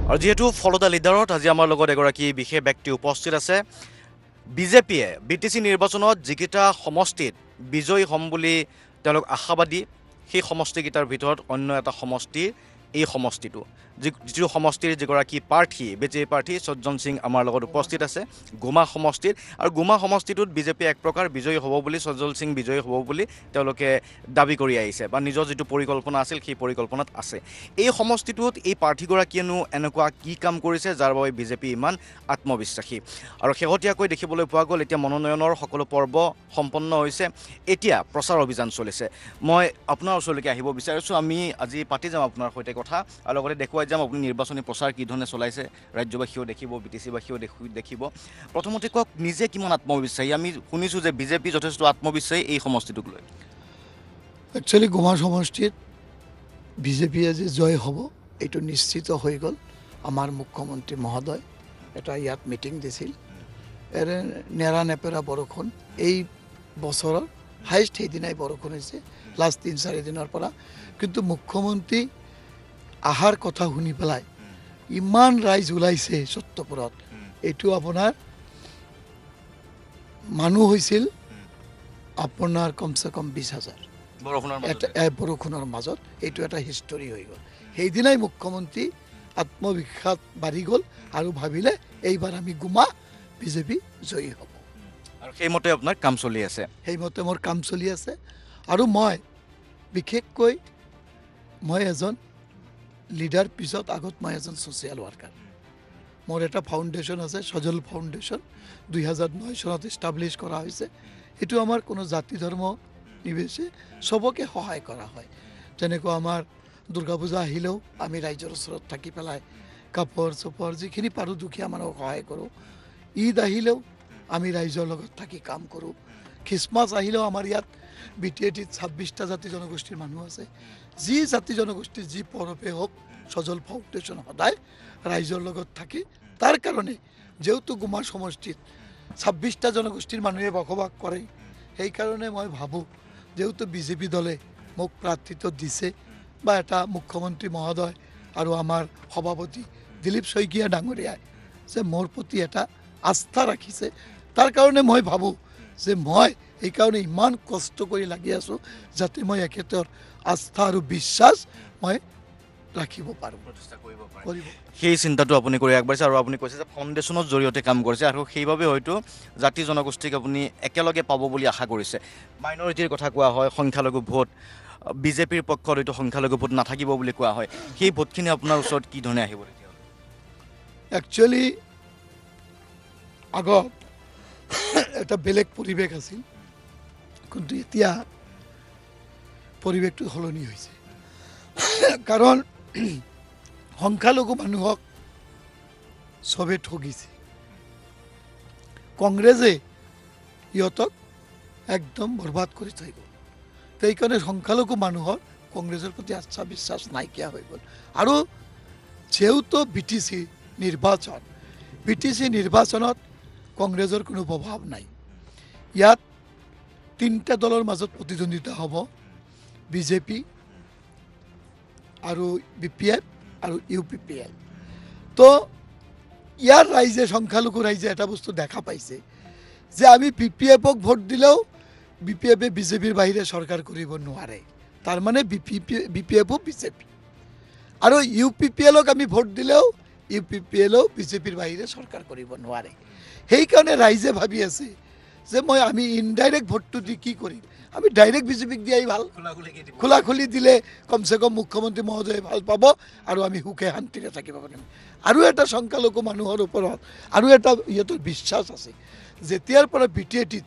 আৰু যেহেতু ফলো দ্য লিডাৰত আজি আমাৰ লগত এগৰাকী বিশেষ ব্যক্তি উপস্থিত আছে। বিজেপিয়ে BTC নিৰ্বাচনত যিকেইটা সমষ্টিত বিজয়ী হ'ম বুলি তেওঁলোক আশাবাদী, সেই সমষ্টিকেইটাৰ ভিতৰত অন্য এটা সমষ্টি এই সমষ্টিটো, যিটো সমষ্টিৰ যিগৰাকী প্ৰাৰ্থী বিজেপি প্ৰাৰ্থী সজ্জন সিং আমাৰ লগত উপস্থিত আছে গুমা সমষ্টিত। আৰু গুমা সমষ্টিটোত বিজেপি এক প্ৰকাৰ বিজয়ী হ'ব বুলি, সজ্জন সিং বিজয়ী হ'ব বুলি তেওঁলোকে দাবী কৰি আহিছে বা নিজৰ যিটো পৰিকল্পনা আছিল সেই পৰিকল্পনাত আছে। এই সমষ্টিটোত এই প্ৰাৰ্থীগৰাকীয়েনো এনেকুৱা কি কাম কৰিছে যাৰ বাবে বিজেপি ইমান আত্মবিশ্বাসী। আৰু শেহতীয়াকৈ দেখিবলৈ পোৱা গ'ল এতিয়া মনোনয়নৰ সকলো পৰ্ব সম্পন্ন হৈছে, এতিয়া প্ৰচাৰ অভিযান চলিছে। মই আপোনাৰ ওচৰলৈকে আহিব বিচাৰিছোঁ, আমি আজি পাতি যাম আপোনাৰ সৈতে কথা, আৰু লগতে দেখুৱাই যাম আপুনি নিৰ্বাচনী প্ৰচাৰ কি ধৰণে চলাইছে, ৰাজ্যবাসীয়েও দেখিব, BTCবাসীয়েও দেখিব। প্ৰথমতে কওক, নিজে কিমান আত্মবিশ্বাসী? আমি শুনিছোঁ যে বিজেপি যথেষ্ট আত্মবিশ্বাসী এই সমষ্টিটোক লৈ। একচুৱেলি গুমা সমষ্টিত বিজেপি আজি জয় হ'ব এইটো নিশ্চিত হৈ গ'ল। আমাৰ মুখ্যমন্ত্ৰী মহোদয় এটা ইয়াত মিটিং দিছিল, নেৰা নেপেৰা বৰষুণ, এই বছৰৰ হাইষ্ট সেইদিনাই বৰষুণ হৈছে লাষ্ট 3-4 দিনৰ পৰা। কিন্তু মুখ্যমন্ত্ৰী আহাৰ কথা শুনি পেলাই ইমান ৰাইজ ওলাইছে সত্যপুৰত, এইটো আপোনাৰ মানুহ হৈছিল আপোনাৰ কমচে কম 20,000 বৰষুণৰ মাজত। এইটো এটা হিষ্টৰী হৈ গ'ল। সেইদিনাই মুখ্যমন্ত্ৰী আত্মবিশ্বাস বাঢ়ি গ'ল আৰু ভাবিলে এইবাৰ আমি গুমা বিজেপি জয়ী হ'ব। আৰু সেইমতে আপোনাৰ কাম চলি আছে? সেইমতে মোৰ কাম চলি আছে। আৰু মই বিশেষকৈ মই এজন লিডাৰ, পিছত আগত মই এজন ছ'চিয়েল ৱাৰ্কাৰ। মোৰ এটা ফাউণ্ডেশ্যন আছে, সজল ফাউণ্ডেশ্যন, 2009 চনত ইষ্টাব্লিছ কৰা হৈছে। এইটো আমাৰ কোনো জাতি ধৰ্ম নিৰ্বিশেষে চবকে সহায় কৰা হয়। যেনেকৈ আমাৰ দুৰ্গা পূজা আহিলেও আমি ৰাইজৰ ওচৰত থাকি পেলাই কাপোৰ চাপৰ যিখিনি পাৰোঁ দুখীয়া মানুহক সহায় কৰোঁ। ঈদ আহিলেও আমি ৰাইজৰ লগত থাকি কাম কৰোঁ। খ্ৰীষ্টমাছ আহিলেও আমাৰ ইয়াত BTATত 26টা জাতি জনগোষ্ঠীৰ মানুহ আছে। যি জাতি জনগোষ্ঠীৰ যি পৰৱে হওক, সজল ফাউণ্ডেশ্যন সদায় ৰাইজৰ লগত থাকি, তাৰ কাৰণে যেহেতু গুমা সমষ্টিত 26টা জনগোষ্ঠীৰ মানুহে বসবাস কৰে, সেইকাৰণে মই ভাবোঁ যেহেতু বিজেপি দলে মোক প্ৰাৰ্থিত্ব দিছে বা এটা মুখ্যমন্ত্ৰী মহোদয় আৰু আমাৰ সভাপতি দিলীপ শইকীয়া ডাঙৰীয়াই যে মোৰ প্ৰতি এটা আস্থা ৰাখিছে, তাৰ কাৰণে মই ভাবোঁ যে মই এইকাৰণে ইমান কষ্ট কৰি লাগি আছোঁ যাতে মই এখেতৰ আস্থা আৰু বিশ্বাস মই ৰাখিব পাৰোঁ, কৰিব। সেই চিন্তাটো আপুনি কৰি আগবাঢ়িছে। আৰু আপুনি কৈছে যে ফাউণ্ডেশ্যনৰ জৰিয়তে কাম কৰিছে, আৰু সেইবাবে হয়তো জাতি জনগোষ্ঠীক আপুনি একেলগে পাব বুলি আশা কৰিছে। মাইনৰিটিৰ কথা কোৱা হয়, সংখ্যালঘু ভোট, বিজেপিৰ পক্ষত হয়তো সংখ্যালঘু ভোট নাথাকিব বুলি কোৱা হয়। সেই ভোটখিনি আপোনাৰ ওচৰত কি ধৰণে আহিব তেতিয়াহ'লে? একচুৱেলি আগত এটা বেলেগ পৰিৱেশ আছিল, কিন্তু এতিয়া পৰিৱেশটো সলনি হৈছে। কাৰণ সংখ্যালঘু মানুহক চবে ঠগিছে। কংগ্ৰেছে ইহঁতক একদম বৰবাদ কৰি থৈ গ'ল। সেইকাৰণে সংখ্যালঘু মানুহৰ কংগ্ৰেছৰ প্ৰতি আস্থা বিশ্বাস নাইকিয়া হৈ গ'ল। আৰু যেহেতু BTC নিৰ্বাচনত কংগ্ৰেছৰ কোনো প্ৰভাৱ নাই। ইয়াত 3টা দলৰ মাজত প্ৰতিদ্বন্দ্বিতা হ'ব, বিজেপি আৰু BPF আৰু UPPL। তো ইয়াৰ ৰাইজে, সংখ্যালঘু ৰাইজে এটা বস্তু দেখা পাইছে যে আমি BPFক ভোট দিলেও BPFে বিজেপিৰ বাহিৰে চৰকাৰ কৰিব নোৱাৰে। তাৰমানে BPFও বিজেপি, আৰু UPPLক আমি ভোট দিলেও UPPLও বিজেপিৰ বাহিৰে চৰকাৰ কৰিব নোৱাৰে। সেইকাৰণে ৰাইজে ভাবি আছে যে আমি ইনডাইৰেক্ট ভোটটো দি কি কৰিম, আমি ডাইৰেক্ট বিজেপিক দিয়াই ভাল। খোলাখুলি দিলে কমচে কম মুখ্যমন্ত্ৰী মহোদয়ে ভাল পাব আৰু আমি সুখে শান্তিৰে থাকিব পাৰিম। আৰু এটা সংখ্যালঘু মানুহৰ ওপৰত আৰু এটা ইহঁতৰ বিশ্বাস আছে, যেতিয়াৰ পৰা BTATত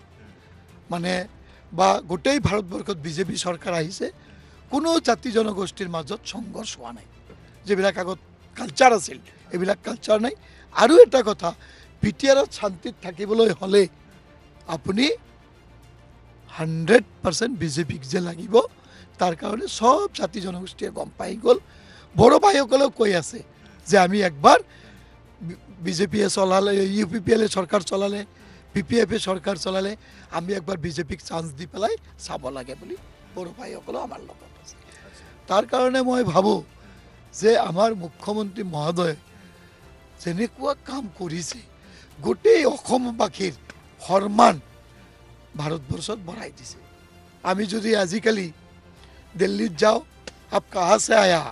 মানে বা গোটেই ভাৰতবৰ্ষত বিজেপি চৰকাৰ আহিছে, কোনো জাতি জনগোষ্ঠীৰ মাজত সংঘৰ্ষ হোৱা নাই। যিবিলাক আগত কালচাৰ আছিল এইবিলাক কালচাৰ নাই। আৰু এটা কথা, BTRত শান্তিত থাকিবলৈ হ'লে আপুনি 100% বিজেপিক যে লাগিব, তাৰ কাৰণে সব জাতি জনগোষ্ঠীয়ে গম পাই গ'ল। বড়ো ভাইসকলেও কৈ আছে যে আমি একবাৰ বিজেপিয়ে চলালে, UPPLে চৰকাৰ চলালে, BPFে চৰকাৰ চলালে, আমি একবাৰ বিজেপিক চান্স দি পেলাই চাব লাগে বুলি বড়ো ভাইসকলেও আমাৰ লগত আছে। তাৰ কাৰণে মই ভাবোঁ যে আমাৰ মুখ্যমন্ত্ৰী মহোদয়ে যেনেকুৱা কাম কৰিছে গোটেই অসমবাসীৰ সন্মান ভাৰতবৰ্ষত বঢ়াই দিছে। আমি যদি আজিকালি দিল্লীত যাওঁ, আপ কাহা সে আয়া,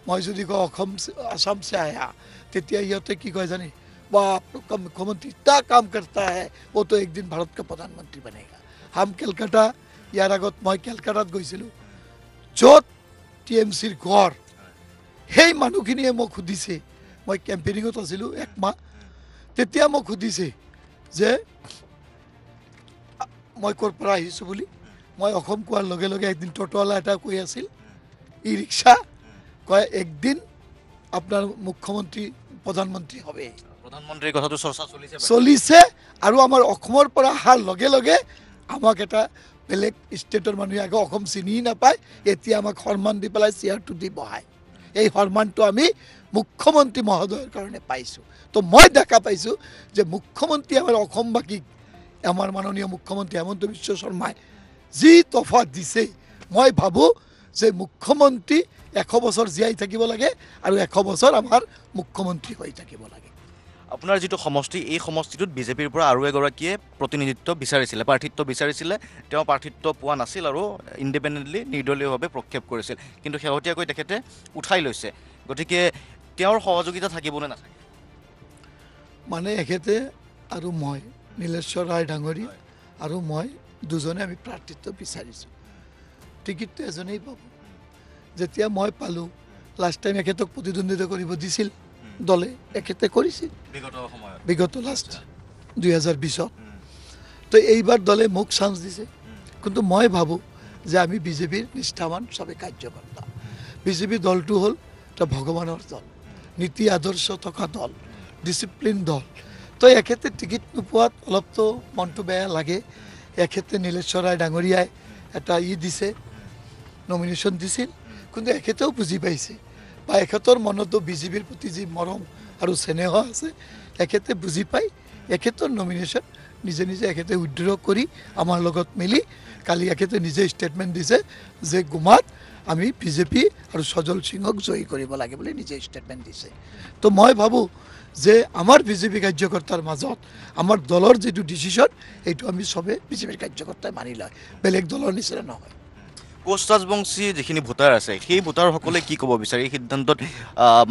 মই যদি কওঁ অসম আসাম সে আয়া, তেতিয়া সিহঁতে কি কয় জানে, बाप का मुख्यमंत्री इतना काम करता है वो तो एक दिन भारत का प्रधानमंत्री बनेगा। हम कलकत्ता यार আগত মই কলকাতাত গৈছিলোঁ, য'ত TMCৰ ঘৰ, সেই মানুহখিনিয়ে মোক সুধিছে, মই কেম্পেইনিঙত আছিলোঁ 1 মাহ, তেতিয়া মোক সুধিছে যে মই ক'ৰ পৰা আহিছোঁ বুলি। মই অসম কোৱাৰ লগে লগে একদিন টোটোৱালা এটা কৈ আছিল, ই ৰিক্সা, কয় একদিন আপোনাৰ মুখ্যমন্ত্ৰী প্ৰধানমন্ত্ৰী হবে। প্ৰধানমন্ত্ৰীৰ কথাটো চৰ্চা চলিছে আৰু আমাৰ অসমৰ পৰা অহাৰ লগে লগে আমাক এটা বেলেগ ষ্টেটৰ মানুহে আগৰ অসম চিনি নাপায়, এতিয়া আমাক সন্মান দি পেলাই চেয়াৰটো দি বহায়। এই সন্মানটো আমি মুখ্যমন্ত্ৰী মহোদয়ৰ কাৰণে পাইছোঁ। তো মই দেখা পাইছোঁ যে মুখ্যমন্ত্ৰী আমাৰ অসমবাসীক, আমাৰ মাননীয় মুখ্যমন্ত্ৰী হেমন্ত বিশ্ব শৰ্মাই যি তফা দিছে, মই ভাবোঁ যে মুখ্যমন্ত্ৰী 100 বছৰ জীয়াই থাকিব লাগে আৰু 100 বছৰ আমাৰ মুখ্যমন্ত্ৰী হৈ থাকিব লাগে। আপোনাৰ যিটো সমষ্টি, এই সমষ্টিটোত বিজেপিৰ পৰা আৰু এগৰাকীয়ে প্ৰতিনিধিত্ব বিচাৰিছিলে, প্ৰাৰ্থিত্ব বিচাৰিছিলে, তেওঁ প্ৰাৰ্থিত্ব পোৱা নাছিল আৰু ইণ্ডিপেণ্ডেণ্টলি নিৰ্দলীয়ভাৱে প্ৰক্ষেপ কৰিছিল, কিন্তু শেহতীয়াকৈ তেখেতে উঠাই লৈছে। গতিকে তেওঁৰ সহযোগিতা থাকিবনে নাথাকে? মানে এখেতে আৰু মই, নীলেশ্বৰ ৰায় ডাঙৰীয়া আৰু মই দুজনে আমি প্ৰাৰ্থিত্ব বিচাৰিছোঁ। টিকেটটো এজনেই পাব। যেতিয়া মই পালোঁ, লাষ্ট টাইম এখেতক প্ৰতিদ্বন্দ্বিতা কৰিব দিছিল দলে, এখেতে কৰিছিল বিগত লাষ্ট 2020-ত। তো এইবাৰ দলে মোক চান্স দিছে, কিন্তু মই ভাবোঁ যে আমি বিজেপিৰ নিষ্ঠাৱান চবে কাৰ্যকৰ্তা। বিজেপি দলটো হ'ল এটা ভগৱানৰ দল, নীতি আদৰ্শ থকা দল, ডিচিপ্লিন দল। তো এখেতে টিকেট নোপোৱাত অলপতো মনটো বেয়া লাগে। এখেতে নীলেশ্বৰ ৰায় ডাঙৰীয়াই এটা দিছে, নমিনেশ্যন দিছিল, কিন্তু এখেতেও বুজি পাইছে বা এখেতৰ মনতো বিজেপিৰ প্ৰতি যি মৰম আৰু স্নেহ আছে, এখেতে বুজি পাই এখেতৰ নমিনেশ্যন নিজে নিজে এখেতে উইথড্ৰ কৰি আমাৰ লগত মিলি কালি এখেতে নিজে ষ্টেটমেণ্ট দিছে যে গুমাত আমি বিজেপি আৰু সজল সিঙক জয়ী কৰিব লাগে বুলি নিজে ষ্টেটমেণ্ট দিছে। তো মই ভাবোঁ যে আমাৰ বিজেপি কাৰ্যকৰ্তাৰ মাজত আমাৰ দলৰ যিটো ডিচিশ্যন, এইটো আমি চবে বিজেপিৰ কাৰ্যকৰ্তাই মানি লয়, বেলেগ দলৰ নিচিনা নহয়। কোচ ৰাজবংশী যিখিনি ভোটাৰ আছে, সেই ভোটাৰসকলে কি ক'ব বিচাৰে এই সিদ্ধান্তত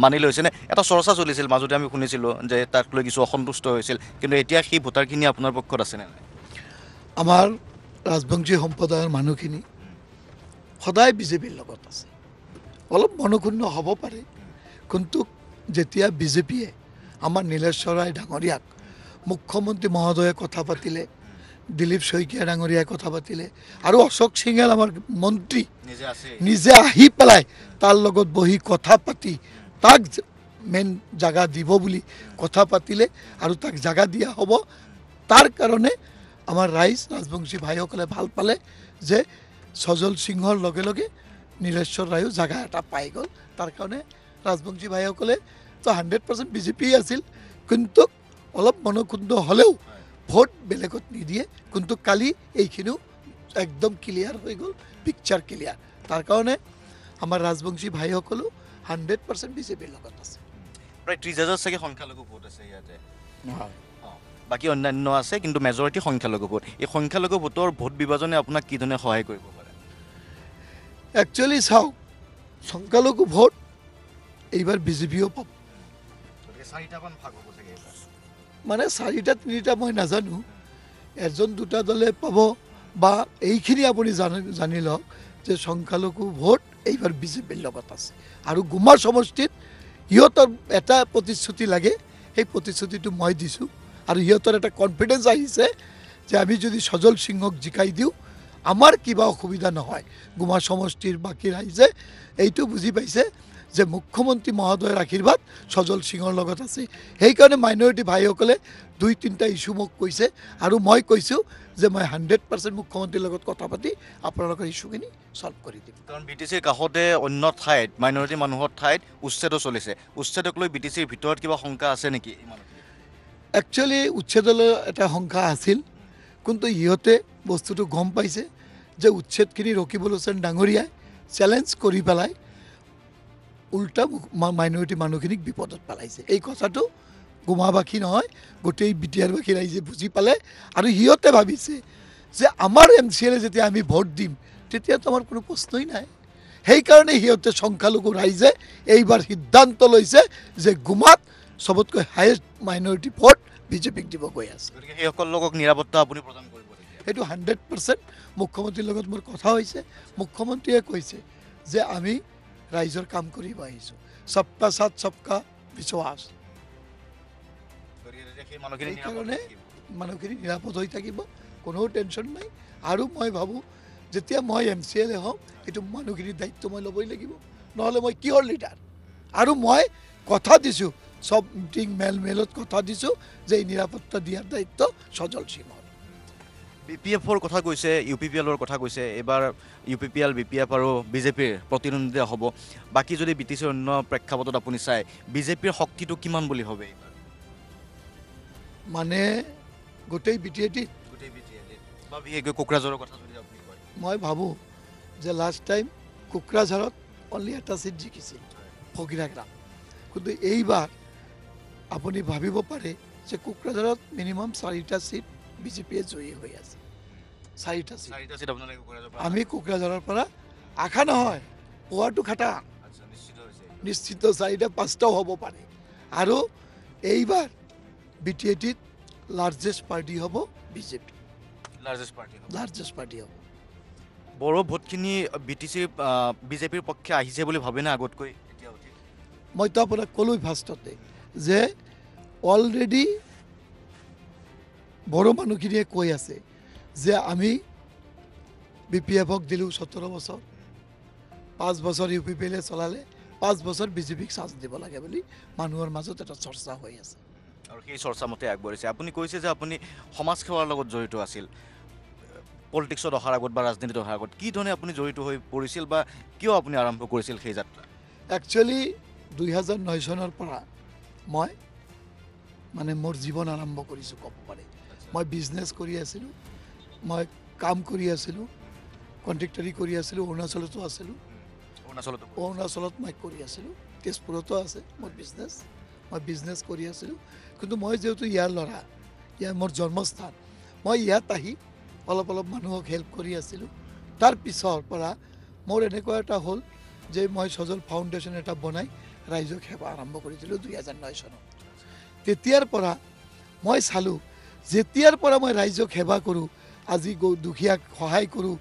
মানি লৈছেনে? এটা চৰ্চা চলিছিল মাজতে, আমি শুনিছিলোঁ যে তাক লৈ কিছু অসন্তুষ্ট হৈছিল, কিন্তু এতিয়া সেই ভোটাৰখিনি আপোনাৰ পক্ষত আছেনে নাই? আমাৰ ৰাজবংশী সম্প্ৰদায়ৰ মানুহখিনি সদায় বিজেপিৰ লগত আছে। অলপ মনক্ষুণ্ণ হ'ব পাৰে, কিন্তু যেতিয়া বিজেপিয়ে আমাৰ নীলেশ্বৰ ৰায় ডাঙৰীয়াক মুখ্যমন্ত্ৰী মহোদয়ে কথা পাতিলে, দিলীপ শইকীয়া ডাঙৰীয়াই কথা পাতিলে আৰু অশোক সিঙেল আমাৰ মন্ত্ৰী নিজে আহি পেলাই তাৰ লগত বহি কথা পাতি তাক মেইন জাগা দিব বুলি কথা পাতিলে আৰু তাক জাগা দিয়া হ'ব। তাৰ কাৰণে আমাৰ ৰাইজ, ৰাজবংশী ভাইসকলে ভাল পালে যে সজল সিঙৰ লগে লগে নীলেশ্বৰ ৰায়ো জাগা এটা পাই গ'ল। তাৰ কাৰণে ৰাজবংশী ভাইসকলে তো 100% বিজেপি আছিল, কিন্তু অলপ মনক্ষুণ্ণ হ'লেও ভোট বেলেগত নিদিয়ে। কিন্তু কালি এইখিনিও একদম ক্লিয়াৰ হৈ গ'ল, পিকচাৰ ক্লিয়াৰ। তাৰ কাৰণে আমাৰ ৰাজবংশী ভাইসকলো 100% বিজেপিৰ লগত আছে। প্ৰায় 30,000 চাগে সংখ্যালঘু ভোট আছে ইয়াতে, বাকী অন্যান্য আছে, কিন্তু মেজৰিটি সংখ্যালঘু ভোট। এই সংখ্যালঘু ভোটৰ ভোট বিভাজনে আপোনাক কি ধৰণে সহায় কৰিব পাৰে? একচুৱেলি চাওক, সংখ্যালঘু ভোট এইবাৰ বিজেপিও পাব, মানে 4টা 3টা মই নাজানো, 1-2টা দলে পাব বা এইখিনি আপুনি জানি লওক যে সংখ্যালঘু ভোট এইবাৰ বিজেপিৰ লগত আছে। আৰু গুমাৰ সমষ্টিত সিহঁতৰ এটা প্ৰতিশ্ৰুতি লাগে, সেই প্ৰতিশ্ৰুতিটো মই দিছোঁ আৰু সিহঁতৰ এটা কনফিডেঞ্চ আহিছে যে আমি যদি সজল সিঙক জিকাই দিওঁ আমাৰ কিবা অসুবিধা নহয়। গুমাৰ সমষ্টিৰ বাকী ৰাইজে এইটো বুজি পাইছে যে মুখ্যমন্ত্ৰী মহোদয়ৰ আশীৰ্বাদ সজল সিঙৰ লগত আছে। সেইকাৰণে মাইনৰিটি ভাইসকলে 2-3টা ইছ্যু মোক কৈছে আৰু মই কৈছোঁ যে মই 100% মুখ্যমন্ত্ৰীৰ লগত কথা পাতি আপোনালোকৰ ইছ্যুখিনি ছল্ভ কৰি দিম। কাৰণ BTCৰ কাষতে অন্য ঠাইত, মাইনৰিটি মানুহৰ ঠাইত উচ্ছেদো চলিছে। উচ্ছেদক লৈ BTCৰ ভিতৰত কিবা শংকা আছে নেকি? একচুৱেলি উচ্ছেদলৈ এটা শংকা আছিল, কিন্তু সিহঁতে বস্তুটো গম পাইছে যে উচ্ছেদখিনি ৰকিবুল হুছেইন ডাঙৰীয়াই চেলেঞ্জ কৰি পেলাই উল্টা মাইনৰিটি মানুহখিনিক বিপদত পেলাইছে। এই কথাটো গুমাবাসী নহয়, গোটেই বিটিআৰবাসী ৰাইজে বুজি পালে আৰু সিহঁতে ভাবিছে যে আমাৰ MCLA যেতিয়া আমি ভোট দিম তেতিয়াতো আমাৰ কোনো প্ৰশ্নই নাই। সেইকাৰণে সিহঁতে সংখ্যালঘু ৰাইজে এইবাৰ সিদ্ধান্ত লৈছে যে গুমাত চবতকৈ হায়েষ্ট মাইনৰিটি ভোট বিজেপিক দিব গৈ আছে। গতিকে সেইসকল লোকক নিৰাপত্তা আপুনি প্ৰদান কৰিব তেতিয়া? সেইটো 100% মুখ্যমন্ত্ৰীৰ লগত মোৰ কথা হৈছে। মুখ্যমন্ত্ৰীয়ে কৈছে যে আমি ৰাইজৰ কাম কৰিব আহিছোঁ, সবকা সাথ সবকা বিশ্বাস। গতিকে তেতিয়া সেই মানুহখিনি সেইকাৰণে নিৰাপদ থাকিব। মানুহখিনি নিৰাপদ হৈ থাকিব, কোনো টেনশ্যন নাই। আৰু মই ভাবোঁ যেতিয়া মই MCLA হওঁ সেইটো মানুহখিনিৰ দায়িত্ব মই ল'বই লাগিব, নহ'লে মই কিহৰ লিডাৰ। আৰু মই কথা দিছোঁ, চব মিটিং মেলত কথা দিছোঁ যে এই নিৰাপত্তা দিয়াৰ দায়িত্ব সজল সিঙৰ। BPFৰ কথা কৈছে, UPPLৰ কথা কৈছে। এইবাৰ UPPL, BPF আৰু বিজেপিৰ প্ৰতিদ্বন্দ্বিতা হ'ব। বাকী যদি BTCৰ অন্য প্ৰেক্ষাপটত আপুনি চায়, বিজেপিৰ শক্তিটো কিমান বুলি ভাবে এইবাৰ? মানে গোটেই BTAT গোটেই BTL বা বিশেষকৈ কোকৰাঝাৰৰ কথা যদি আপুনি কয়? মই ভাবোঁ যে লাষ্ট টাইম কোকৰাঝাৰত অনলি এটা চিট জিকিছিল, ফকিৰা গ্ৰাম। কিন্তু এইবাৰ আপুনি ভাবিব পাৰে যে কোকৰাঝাৰত মিনিমাম 4টা চিট বিজেপিয়ে জয়ী হৈ আছে। 4টা চিট। 4টা চিট আপোনালোকে কোকৰাঝাৰৰ পৰা? আমি কোকৰাঝাৰৰ পৰা আশা নহয়, পোৱাটো খাটা আচ্ছা, নিশ্চিত হৈছে। নিশ্চিত 4টা 5টাও হ'ব পাৰে। আৰু এইবাৰ BTATত লাৰ্জেষ্ট পাৰ্টি হ'ব বিজেপি, লাৰ্জেষ্ট পাৰ্টি হ'ব। লাৰ্জেষ্ট পাৰ্টি হ'ব। বড়ো ভোটখিনি বিজেপিৰ পক্ষে আহিছে বুলি ভাবেনে আগতকৈ এতিয়া অধিক? মইতো আপোনাক ক'লোৱেই ফাৰ্ষ্টতে যে অলৰেডি বড়ো মানুহখিনিয়ে কৈ আছে যে আমি BPFক দিলোঁ 17 বছৰ, 5 বছৰ UPPLে চলালে, 5 বছৰ বিজেপিক চান্স দিব লাগে বুলি মানুহৰ মাজত এটা চৰ্চা হৈ আছে। আৰু সেই চৰ্চা মতে আগবাঢ়িছে। আপুনি কৈছে যে আপুনি সমাজ সেৱাৰ লগত জড়িত আছিল পলিটিক্সত অহাৰ আগত বা ৰাজনীতিত অহাৰ আগত। কি ধৰণে আপুনি জড়িত হৈ পৰিছিল বা কিয় আপুনি আৰম্ভ কৰিছিল সেই যাত্ৰা? একচুৱেলি 2009 চনৰ পৰা মই মানে মোৰ জীৱন আৰম্ভ কৰিছোঁ ক'ব পাৰি। মই বিজনেছ কৰি আছিলোঁ, মই কাম কৰি আছিলোঁ, কণ্ট্ৰেক্টাৰী কৰি আছিলোঁ, অৰুণাচলতো আছিলোঁ। অৰুণাচলত মই কৰি আছিলোঁ, তেজপুৰতো আছে মোৰ বিজনেছ। মই বিজনেছ কৰি আছিলোঁ। কিন্তু মই যিহেতু ইয়াৰ ল'ৰা, ইয়াৰ মোৰ জন্মস্থান, মই ইয়াত আহি অলপ অলপ মানুহক হেল্প কৰি আছিলোঁ। তাৰ পিছৰ পৰা মোৰ এনেকুৱা এটা হ'ল যে মই সজল ফাউণ্ডেশ্যন এটা বনাই ৰাইজক সেৱা আৰম্ভ কৰিছিলোঁ 2009 চনত। তেতিয়াৰ পৰা মই চালোঁ, যেতিয়াৰ পৰা মই ৰাইজক সেৱা কৰোঁ, আজি দুখীয়াক সহায় কৰোঁ,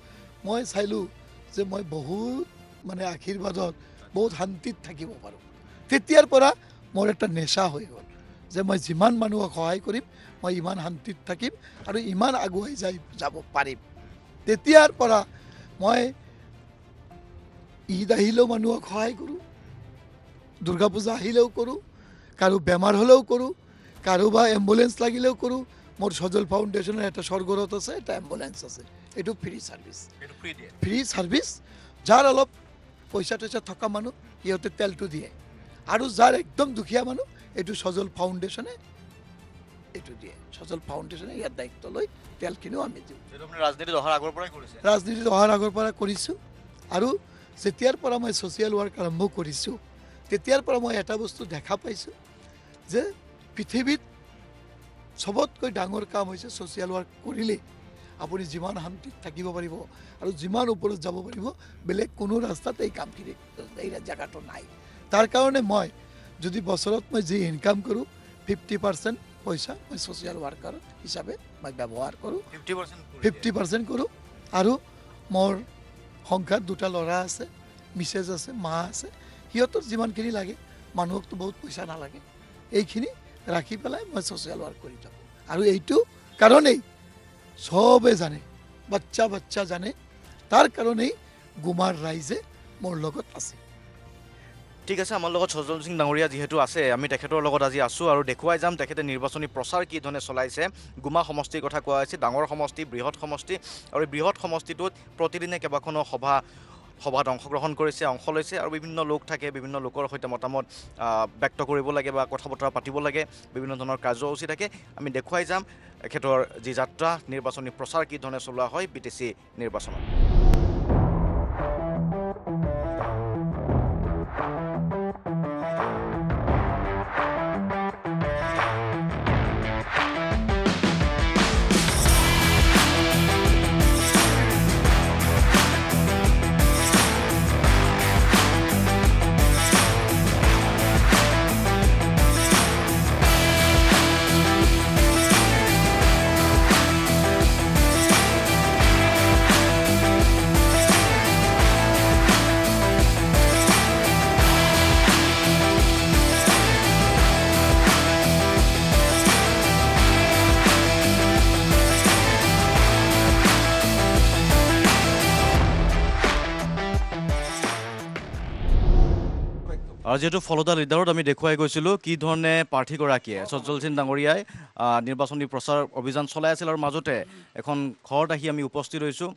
মই চালোঁ যে মই বহুত মানে আশীৰ্বাদত বহুত শান্তিত থাকিব পাৰোঁ। তেতিয়াৰ পৰা মোৰ এটা নেচা হৈ গ'ল যে মই যিমান মানুহক সহায় কৰিম মই ইমান শান্তিত থাকিম আৰু ইমান আগুৱাই যাব পাৰিম। তেতিয়াৰ পৰা মই ঈদ আহিলেও মানুহক সহায় কৰোঁ, দুৰ্গা পূজা আহিলেও কৰোঁ, কাৰো বেমাৰ হ'লেও কৰোঁ, কাৰোবাৰ এম্বুলেঞ্চ লাগিলেও কৰোঁ। মোৰ সজল ফাউণ্ডেশ্যনৰ এটা স্বৰ্গৰত আছে, এটা এম্বুলেঞ্চ আছে, এইটো ফ্ৰী ছাৰ্ভিচ। Free service. যাৰ অলপ পইচা টইচা থকা মানুহ সিহঁতে তেলটো দিয়ে, আৰু যাৰ একদম দুখীয়া মানুহ এইটো সজল ফাউণ্ডেশ্যনে এইটো দিয়ে। সজল ফাউণ্ডেশ্যনে ইয়াৰ দায়িত্ব লৈ তেলখিনিও আমি দিওঁ। ৰাজনীতিত অহাৰ আগৰ পৰাই কৰিছে? ৰাজনীতিত অহাৰ আগৰ পৰা কৰিছোঁ। আৰু যেতিয়াৰ পৰা মই ছ'চিয়েল ৱৰ্ক আৰম্ভ কৰিছোঁ তেতিয়াৰ পৰা মই এটা বস্তু দেখা পাইছোঁ যে পৃথিৱীত চবতকৈ ডাঙৰ কাম হৈছে ছ'চিয়েল ৱৰ্ক কৰিলেই আপুনি যিমান শান্তিত থাকিব পাৰিব আৰু যিমান ওপৰত যাব পাৰিব, বেলেগ কোনো ৰাস্তাত এই কামখিনি এই জেগাটো নাই। তাৰ কাৰণে মই যদি বছৰত মই যি ইনকাম কৰোঁ 50% পইচা মই ছ'চিয়েল ৱৰ্কাৰ হিচাপে মই ব্যৱহাৰ কৰোঁ। 50% কৰোঁ। আৰু মোৰ সংখ্যাত 2টা ল'ৰা আছে, মিছেছ আছে, মা আছে, সিহঁতৰ যিমানখিনি লাগে, মানুহকতো বহুত পইচা নালাগে, এইখিনি ৰাখি পেলাই মই ছ'চিয়েল ৱৰ্ক কৰি থাকোঁ। আৰু এইটো কাৰণেই চবে জানে, বাচ্চা জানে, তাৰ কাৰণেই গুমাৰ ৰাইজে মোৰ লগত আছে। ঠিক আছে, আমাৰ লগত সজল সিং ডাঙৰীয়া যিহেতু আছে, আমি তেখেতৰ লগত আজি আছোঁ আৰু দেখুৱাই যাম তেখেতে নিৰ্বাচনী প্ৰচাৰ কি ধৰণে চলাইছে। গুমা সমষ্টিৰ কথা কোৱা হৈছে, ডাঙৰ সমষ্টি, বৃহৎ সমষ্টি, আৰু এই বৃহৎ সমষ্টিটোত প্ৰতিদিনে কেইবাখনো সভাত অংশগ্ৰহণ কৰিছে, অংশ লৈছে, আৰু বিভিন্ন লোক থাকে, বিভিন্ন লোকৰ সৈতে মতামত ব্যক্ত কৰিব লাগে বা কথা বতৰা পাতিব লাগে, বিভিন্ন ধৰণৰ কাৰ্যসূচী থাকে। আমি দেখুৱাই যাম তেখেতৰ যি যাত্ৰা, নিৰ্বাচনী প্ৰচাৰ কি ধৰণে চলোৱা হয় BTC নিৰ্বাচনত। আৰু যিহেতু ফলদা লিডাৰত আমি দেখুৱাই গৈছিলোঁ কি ধৰণে প্ৰাৰ্থীগৰাকীয়ে সজ্জল সিং ডাঙৰীয়াই নিৰ্বাচনী প্ৰচাৰ অভিযান চলাই আছিল আৰু মাজতে এখন ঘৰত আহি আমি উপস্থিত হৈছোঁ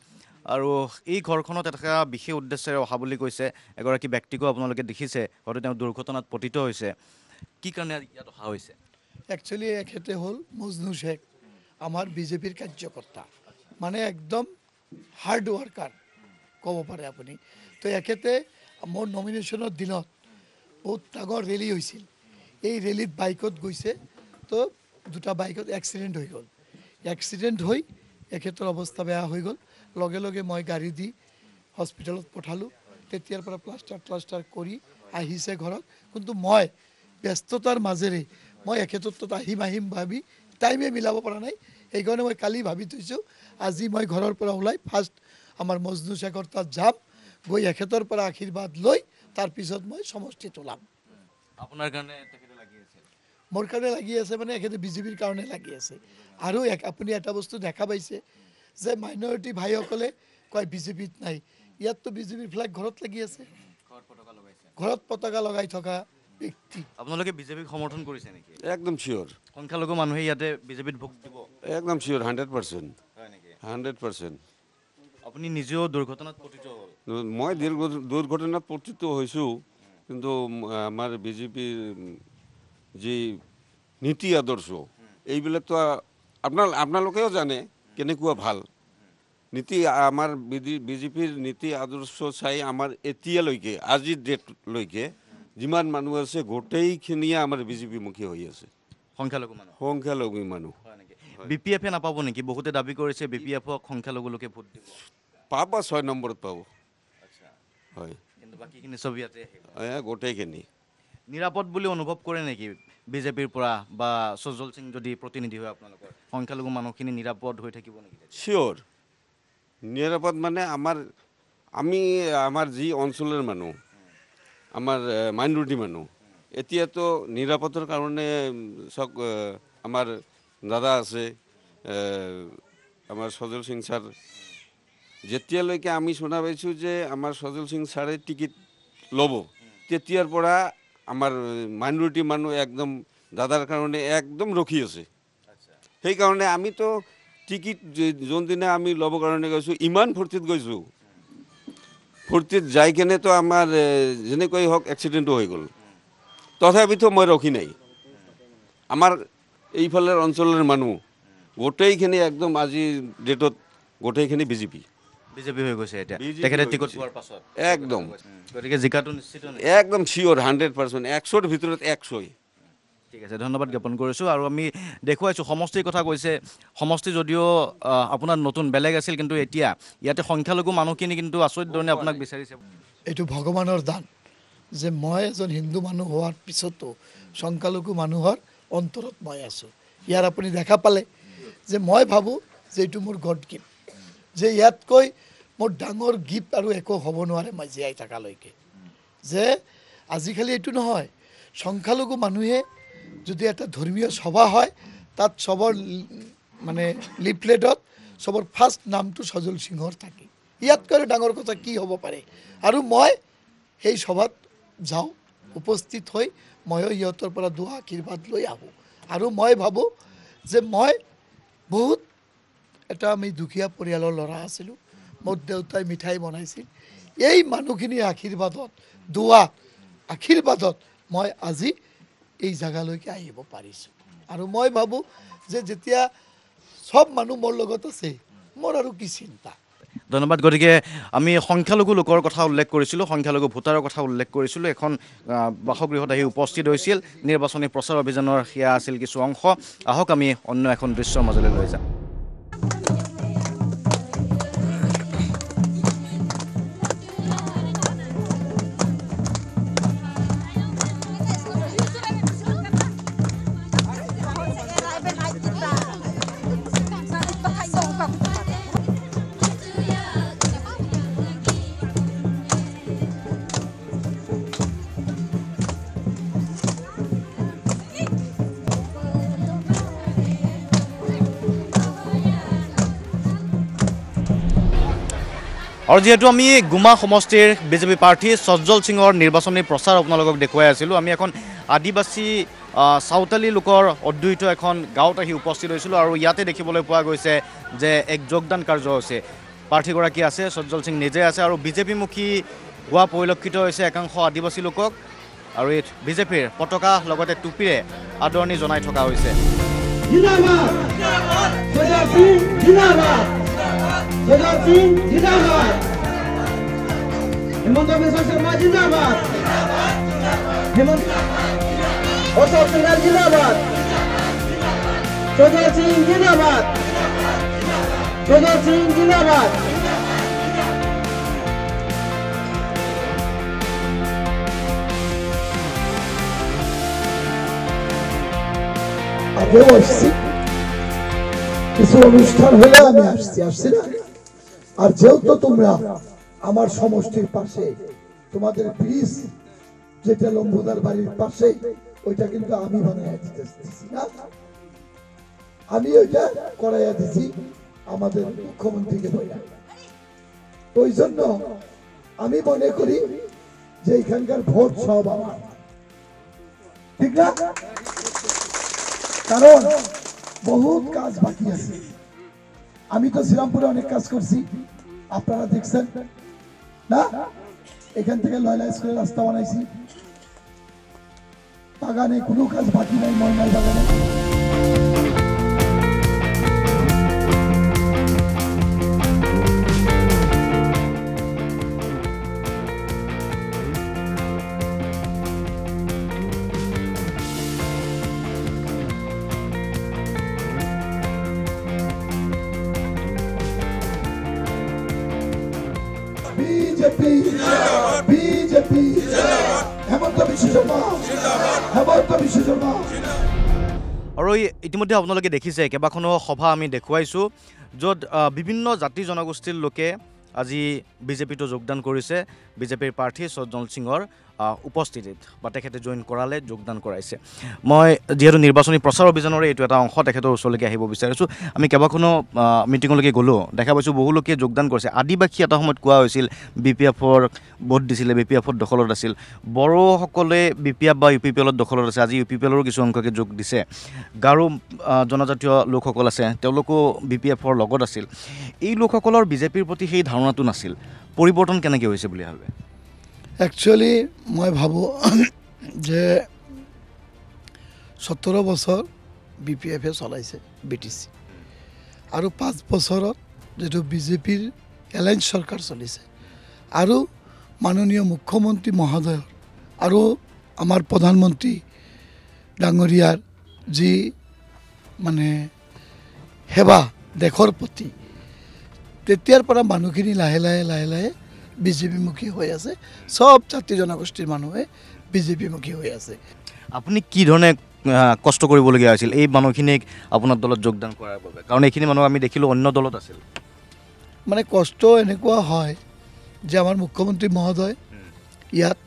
আৰু এই ঘৰখনত এটা বিশেষ উদ্দেশ্যেৰে অহা বুলি কৈছে এগৰাকী ব্যক্তিকো আপোনালোকে দেখিছে হয়তো তেওঁ দুৰ্ঘটনাত পতিত হৈছে কি কাৰণে ইয়াত অহা হৈছে একচুৱেলি এখেতে হ'ল মজনু শেখ আমাৰ বিজেপিৰ কাৰ্যকৰ্তা মানে একদম হাৰ্ড ৱাৰ্কাৰ ক'ব পাৰে আপুনি তো এখেতে মোৰ নমিনেশ্যনৰ দিনত বহুত ডাঙৰ ৰেলী হৈছিল এই ৰেলীত বাইকত গৈছে তো দুটা বাইকত এক্সিডেণ্ট হৈ গ'ল এক্সিডেণ্ট হৈ এখেতৰ অৱস্থা বেয়া হৈ গ'ল লগে লগে মই গাড়ী দি হস্পিটেলত পঠালোঁ তেতিয়াৰ পৰা প্লাষ্টাৰ কৰি আহিছে ঘৰত কিন্তু মই ব্যস্ততাৰ মাজেৰে মই এখেতৰ তাত আহিম ভাবি টাইমে মিলাব পৰা নাই সেইকাৰণে মই কালি ভাবি থৈছোঁ আজি মই ঘৰৰ পৰা ওলাই ফাৰ্ষ্ট আমাৰ মজনু শেখৰ তাত যাম গৈ এখেতৰ পৰা আশীৰ্বাদ লৈ তাৰপিছত মই সমষ্টিত ওলাম আপোনাৰ কাৰণে তেখেতে লাগি আছে মোৰ কাৰণে লাগি আছে মানে এখেতে বিজেপিৰ কাৰণে লাগি আছে আৰু আপুনি এটা বস্তু দেখা পাইছে যে মাইনৰিটি ভাইসকলে কয় বিজেপিত নাই ইয়াততো বিজেপিৰ ফ্লেগ ঘৰত লাগি আছে ঘৰত পতাকা লগাই থকা ব্যক্তি আপোনালোকে বিজেপিক সমৰ্থন কৰিছে নেকি একদম চিয়'ৰ সংখ্যালঘু মানুহে ইয়াতে বিজেপিত ভোট দিব একদম চিয়'ৰ 100% হয় নেকি 100% আপুনি নিজেও দুৰ্ঘটনাত পতিত হ'ল মই দুৰ্ঘটনাত পতিত হৈছোঁ কিন্তু আমাৰ বিজেপিৰ যি নীতি আদৰ্শ এইবিলাকতো আপোনালোকেও জানে কেনেকুৱা ভাল নীতি আমাৰ বিজেপিৰ নীতি আদৰ্শ চাই আমাৰ এতিয়ালৈকে আজিৰ ডেটলৈকে যিমান মানুহ আছে গোটেইখিনিয়ে আমাৰ বিজেপিমুখী হৈ আছে সংখ্যালঘু মানুহ বি পি এফে নাপাব নেকি বহুতে দাবী কৰিছে বি পি এফক সংখ্যালঘু লোকে ভোট দিব পাব 6 নম্বৰত পাব হয় কিন্তু বাকীখিনি চব ইয়াতে গোটেইখিনি নিৰাপদ বুলি অনুভৱ কৰে নেকি বিজেপিৰ পৰা বা সজ্জল সিং যদি প্ৰতিনিধি হয় আপোনালোকৰ সংখ্যালঘু মানুহখিনি নিৰাপদ হৈ থাকিব নেকি চিয়'ৰ নিৰাপদ মানে আমাৰ যি অঞ্চলৰ মানুহ আমাৰ মাইনৰিটি মানুহ এতিয়াতো নিৰাপদৰ কাৰণে চব আমাৰ দাদা আছে আমাৰ সজ্জল সিং ছাৰ যেতিয়ালৈকে আমি শুনা পাইছোঁ যে আমাৰ সজ্জল সিং ছাৰে টিকেট ল'ব তেতিয়াৰ পৰা আমাৰ মাইনৰিটি মানুহ একদম দাদাৰ কাৰণে একদম ৰখি আছে সেইকাৰণে আমিতো টিকেট যোনদিনা আমি ল'ব কাৰণে গৈছোঁ ইমান ফূৰ্তিত গৈছোঁ ফূৰ্তিত যাই কেনেতো আমাৰ যেনেকৈ হওক এক্সিডেণ্টো হৈ গ'ল তথাপিতো মই ৰখি নাই আমাৰ এইফালৰ অঞ্চলৰ মানুহ গোটেইখিনি একদম আজিৰ ডেটত গোটেইখিনি বিজেপি হৈ গৈছে এতিয়া তেখেতে টিকট পোৱাৰ পাছত একদম গতিকে জিকাটো নিশ্চিত একদম চিয়'ৰ 100% 100ৰ ভিতৰত 100 ঠিক আছে ধন্যবাদ জ্ঞাপন কৰিছোঁ আৰু আমি দেখুৱাইছোঁ সমষ্টিৰ কথা কৈছে সমষ্টি যদিও আপোনাৰ নতুন বেলেগ আছিল কিন্তু এতিয়া ইয়াতে সংখ্যালঘু মানুহখিনি কিন্তু আচৰিত ধৰণে আপোনাক বিচাৰিছে এইটো ভগৱানৰ দান যে মই এজন হিন্দু মানুহ হোৱাৰ পিছতো সংখ্যালঘু মানুহৰ অন্তৰত মই আছোঁ ইয়াৰ আপুনি দেখা পালে যে মই ভাবোঁ যে এইটো মোৰ গড গিফ্ট যে ইয়াতকৈ মোৰ ডাঙৰ গিফ্ট আৰু একো হ'ব নোৱাৰে মই জীয়াই থকালৈকে যে আজিকালি এইটো নহয় সংখ্যালঘু মানুহে যদি এটা ধৰ্মীয় সভা হয় তাত চবৰ মানে লিফলেটত চবৰ ফাৰ্ষ্ট নামটো সজ্জল সিঙৰ থাকে ইয়াতকৈ ডাঙৰ কথা কি হ'ব পাৰে আৰু মই সেই সভাত যাওঁ উপস্থিত হৈ ময়ো ইহঁতৰ পৰা দুআ আশীৰ্বাদ লৈ আহোঁ আৰু মই ভাবোঁ যে মই বহুত এটা আমি দুখীয়া পৰিয়ালৰ ল'ৰা আছিলোঁ মোৰ দেউতাই মিঠাই বনাইছিল এই মানুহখিনিৰ আশীৰ্বাদত দুআ আশীৰ্বাদত মই আজি এই জাগালৈকে আহিব পাৰিছোঁ আৰু মই ভাবোঁ যে যেতিয়া সব মানুহ মোৰ লগত আছে মোৰ আৰু কি চিন্তা ধন্যবাদ গতিকে আমি সংখ্যালঘু লোকৰ কথা উল্লেখ কৰিছিলোঁ সংখ্যালঘু ভোটাৰৰ কথা উল্লেখ কৰিছিলোঁ এখন বাসগৃহত আহি উপস্থিত হৈছিল নিৰ্বাচনী প্ৰচাৰ অভিযানৰ সেয়া আছিল কিছু অংশ আহক আমি অন্য এখন দৃশ্যৰ মাজলৈ লৈ যাম আৰু যিহেতু আমি গুমা সমষ্টিৰ বিজেপি প্ৰাৰ্থী সজ্জল সিঙৰ নিৰ্বাচনী প্ৰচাৰ আপোনালোকক দেখুৱাই আছিলোঁ, আমি এখন আদিবাসী চাওতালী লোকৰ অধ্যুষিত এখন গাঁৱত আহি উপস্থিত হৈছিলোঁ আৰু ইয়াতে দেখিবলৈ পোৱা গৈছে যে এক যোগদান কাৰ্যসূচী প্ৰাৰ্থীগৰাকী আছে, সজ্জল সিং নিজে আছে আৰু বিজেপিমুখী হোৱা পৰিলক্ষিত হৈছে একাংশ আদিবাসী লোকক আৰু এই বিজেপিৰ পতাকা লগতে টুপিৰে আদৰণি জনাই থকা হৈছে। জিন্দাবাদ সজ্জল সিং জিন্দাবাদ সজ্জল সিং জিন্দাবাদ হেমন্ত বিশ্ব শৰ্মা জিন্দাবাদ হেমন্ত অশোক সিংহ জিন্দাবাদ সজ্জল সিং জিন্দাবাদ সজ্জল সিং জিন্দাবাদ আগেও আসছি, কিছু অনুষ্ঠান হলে আমি আসছি না। আর যেহেতু তোমরা আমার সমষ্টির পাশে, তোমাদের ব্রিজ যেটা লম্বুদার বাড়ির পাশে, ওইটা কিন্তু আমি বানাইয়া দিতেছি না, আমি ওইটা করাইয়া দিছি আমাদের মুখ্যমন্ত্রীকে বইয়া। ওই জন্য আমি মনে করি যে এখানকার ভোট সব আমার, ঠিক না? কারণ বহুত কাজ বাকি আছে। আমি তো শ্রীরামপুরে অনেক কাজ করছি, আপনারা দেখছেন না? এখান থেকে লয়লা স্কুলের রাস্তা বানাইছি, বাগানে কোনো কাজ বাকি নাই, ময়নাই বাগানে। BJP BJP Hemanta Biswa Sarma Hemanta Biswa Sarma. আৰু ইতিমধ্যে আপোনালোকে দেখিছে কেইবাখনো সভা আমি দেখুৱাইছোঁ য'ত বিভিন্ন জাতি জনগোষ্ঠীৰ লোকে আজি বিজেপিটো যোগদান কৰিছে। বিজেপিৰ প্ৰাৰ্থী সজ্জল সিঙৰ উপস্থিতিত বা তেখেতে জইন কৰালে, যোগদান কৰাইছে। মই যিহেতু নিৰ্বাচনী প্ৰচাৰ অভিযানৰে এইটো এটা অংশ, তেখেতৰ ওচৰলৈকে আহিব বিচাৰিছোঁ। আমি কেইবাখনো মিটিঙলৈকে গ'লোঁ, দেখা পাইছোঁ বহু লোকে যোগদান কৰিছে। আদিবাসী এটা সময়ত কোৱা হৈছিল BPF-ৰ ভোট দিছিলে, BPF-ৰ দখলত আছিল। বড়োসকলে BPF বা UPPL-ৰ দখলত আছে, আজি UPPL-ৰো কিছু অংশকে যোগ দিছে। গাৰো জনজাতীয় লোকসকল আছে, তেওঁলোকো BPF-ৰ লগত আছিল। এই লোকসকলৰ বিজেপিৰ প্ৰতি সেই ধাৰণাটো নাছিল। পৰিৱৰ্তন কেনেকৈ হৈছে বুলি ভাবে? একচুৱেলি মই ভাবোঁ যে 17 বছৰ BPF-এ চলাইছে BTC, আৰু 5 বছৰত যিটো বিজেপিৰ এলায়েন্স চৰকাৰ চলিছে, আৰু মাননীয় মুখ্যমন্ত্ৰী মহোদয়ৰ আৰু আমাৰ প্ৰধানমন্ত্ৰী ডাঙৰীয়াৰ যি মানে সেৱা দেশৰ প্ৰতি, তেতিয়াৰ পৰা মানুহখিনি লাহে লাহে বিজেপিমুখী হৈ আছে। সব জাতি জনগোষ্ঠীৰ মানুহে বিজেপিমুখী হৈ আছে। আপুনি কি ধৰণে কষ্ট কৰিবলগীয়া হৈছিল এই মানুহখিনিক আপোনাৰ দলত যোগদান কৰাৰ বাবে? কাৰণ এইখিনি মানুহ আমি দেখিলোঁ অন্য দলত আছিল। মানে কষ্ট এনেকুৱা হয় যে আমাৰ মুখ্যমন্ত্ৰী মহোদয় ইয়াত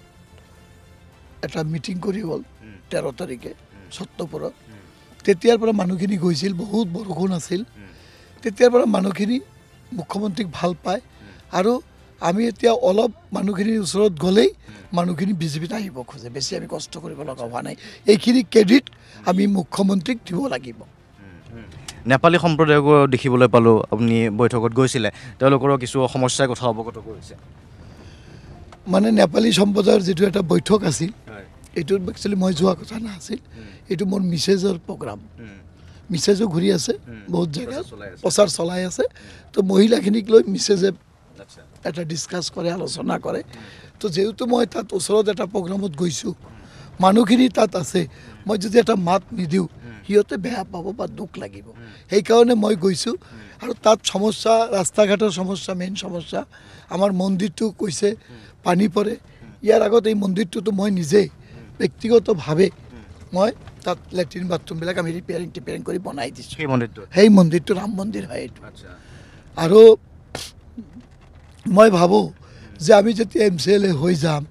এটা মিটিং কৰি গ'ল 13 তাৰিখে সত্যপুৰত। তেতিয়াৰ পৰা মানুহখিনি গৈছিল, বহুত বৰষুণ আছিল। তেতিয়াৰ পৰা মানুহখিনি মুখ্যমন্ত্ৰীক ভাল পায়, আৰু আমি এতিয়া অলপ মানুহখিনিৰ ওচৰত গ'লেই মানুহখিনি বিজেপিত আহিব খোজে। বেছি আমি কষ্ট কৰিব লগা হোৱা নাই। এইখিনি ক্ৰেডিট আমি মুখ্যমন্ত্ৰীক দিব লাগিব। নেপালী সম্প্ৰদায়কো দেখিবলৈ পালোঁ, আপুনি বৈঠকত গৈছিলে, তেওঁলোকৰো কিছু সমস্যাৰ কথা অৱগত কৰিছে। মানে নেপালী সম্প্ৰদায়ৰ যিটো এটা বৈঠক আছিল, এইটোত একচুৱেলি মই যোৱা কথা নাছিল। এইটো মোৰ মিছেজৰ প্ৰগ্ৰাম, মিছেজো ঘূৰি আছে, বহুত জেগাত প্ৰচাৰ চলাই আছে। তো মহিলাখিনিক লৈ মিছেজে এটা ডিছকাছ কৰে, আলোচনা কৰে। তো যেহেতু মই তাত ওচৰত এটা প্ৰগ্ৰামত গৈছোঁ, মানুহখিনি তাত আছে, মই যদি এটা মাত নিদিওঁ সিহঁতে বেয়া পাব বা দুখ লাগিব। সেইকাৰণে মই গৈছোঁ, আৰু তাত সমস্যা, ৰাস্তা ঘাটৰ সমস্যা, মেইন সমস্যা। আমাৰ মন্দিৰটো কৈছে পানী পৰে। ইয়াৰ আগত এই মন্দিৰটোতো মই নিজেই ব্যক্তিগতভাৱে মই তাত লেট্ৰিন বাথৰুমবিলাক আমি ৰিপেয়াৰিং কৰি বনাই দিছোঁ। সেই মন্দিৰটো ৰাম মন্দিৰ হয় এইটো। আৰু মই ভাবোঁ যে আমি যেতিয়া MCLA হৈ যাম,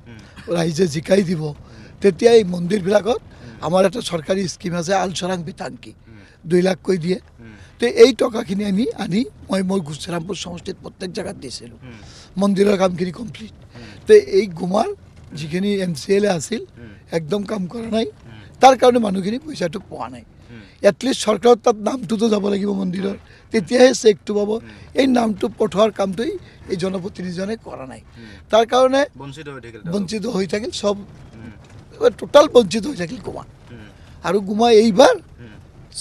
ৰাইজে জিকাই দিব, তেতিয়া এই মন্দিৰবিলাকত আমাৰ এটা চৰকাৰী স্কিম আছে, আলচৰাং বিতাংকি 2 লাখকৈ দিয়ে। তো এই টকাখিনি আমি আনি মই মোৰ গুজৰামপুৰ সমষ্টিত প্ৰত্যেক জেগাত দিছিলোঁ মন্দিৰৰ কামখিনি কমপ্লিট তো এই গুমাৰ যিখিনি MCLA আছিল একদম কাম কৰা নাই তাৰ কাৰণে মানুহখিনি পইচাটো পোৱা নাই এটলিষ্ট চৰকাৰৰ তাত নামটোতো যাব লাগিব মন্দিৰৰ তেতিয়াহে চেকটো পাব এই নামটো পঠোৱাৰ কামটোই এই জনপ্ৰতিনিধিজনে কৰা নাই তাৰ কাৰণে বঞ্চিত হৈ থাকিল সব টোটাল বঞ্চিত হৈ থাকিল গুমা আৰু গুমা এইবাৰ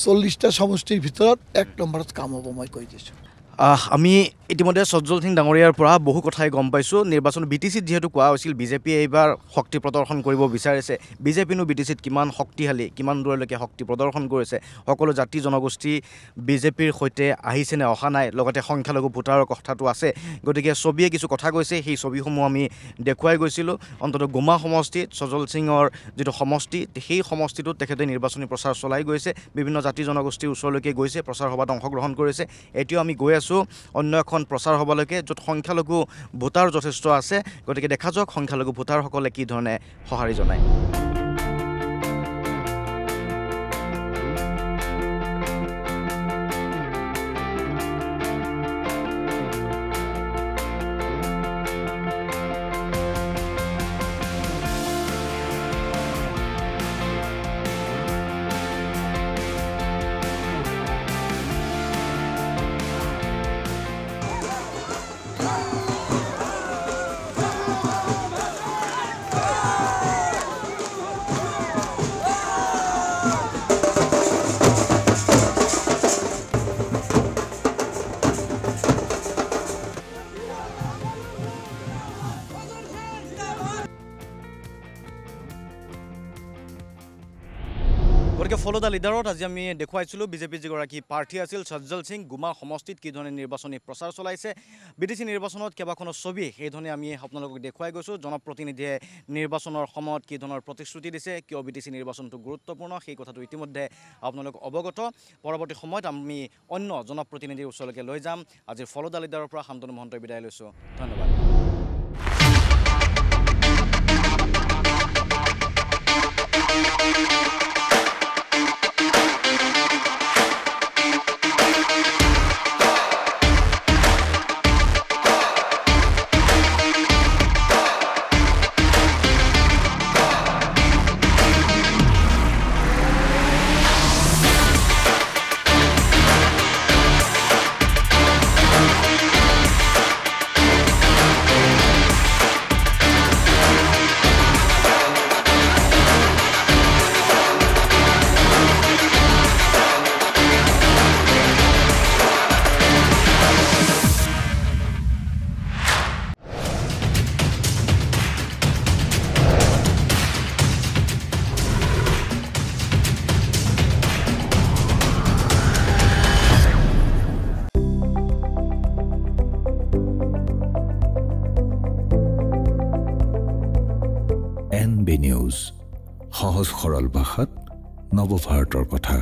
40টা সমষ্টিৰ ভিতৰত 1 নম্বৰত কাম হ'ব মই কৈ দিছোঁ আমি ইতিমধ্যে সজ্জল সিং ডাঙৰীয়াৰ পৰা বহু কথাই গম পাইছোঁ নিৰ্বাচন BTCত যিহেতু কোৱা হৈছিল বিজেপিয়ে এইবাৰ শক্তি প্ৰদৰ্শন কৰিব বিচাৰিছে বিজেপিনো BTCত কিমান শক্তিশালী কিমান দূৰলৈকে শক্তি প্ৰদৰ্শন কৰিছে সকলো জাতি জনগোষ্ঠী বিজেপিৰ সৈতে আহিছে নে অহা নাই লগতে সংখ্যালঘু ভোটাৰৰ কথাটো আছে গতিকে ছবিয়ে কিছু কথা কৈছে সেই ছবিসমূহ আমি দেখুৱাই গৈছিলোঁ অন্ততঃ গুমা সমষ্টিত সজ্জল সিঙৰ যিটো সমষ্টি সেই সমষ্টিটোত তেখেতে নিৰ্বাচনী প্ৰচাৰ চলাই গৈছে বিভিন্ন জাতি জনগোষ্ঠীৰ ওচৰলৈকে গৈছে প্ৰচাৰ সভাত অংশগ্ৰহণ কৰিছে এতিয়াও আমি গৈ আছোঁ অন্য এখন প্ৰচাৰ সভালৈকে য'ত সংখ্যালঘু ভোটাৰ যথেষ্ট আছে গতিকে দেখা যাওক সংখ্যালঘু ভোটাৰসকলে কি ধৰণে সঁহাৰি জনায় গতিকে ফলো দ্য লিডাৰত আজি আমি দেখুৱাইছিলোঁ বিজেপিৰ যিগৰাকী প্ৰাৰ্থী আছিল সজ্জল সিং গুমা সমষ্টিত কি ধৰণে নিৰ্বাচনী প্ৰচাৰ চলাইছে BTC নিৰ্বাচনত কেইবাখনো ছবি সেইধৰণে আমি আপোনালোকক দেখুৱাই গৈছোঁ জনপ্ৰতিনিধিয়ে নিৰ্বাচনৰ সময়ত কি ধৰণৰ প্ৰতিশ্ৰুতি দিছে কিয় BTC নিৰ্বাচনটো গুৰুত্বপূৰ্ণ সেই কথাটো ইতিমধ্যে আপোনালোক অৱগত পৰৱৰ্তী সময়ত আমি অন্য জনপ্ৰতিনিধিৰ ওচৰলৈকে লৈ যাম আজিৰ ফলো দ্য লিডাৰৰ পৰা শান্তনু মহন্তই বিদায় লৈছোঁ ধন্যবাদ NB নিউজ সহজ সৰল ভাষাত নৱভাৰতৰ কথা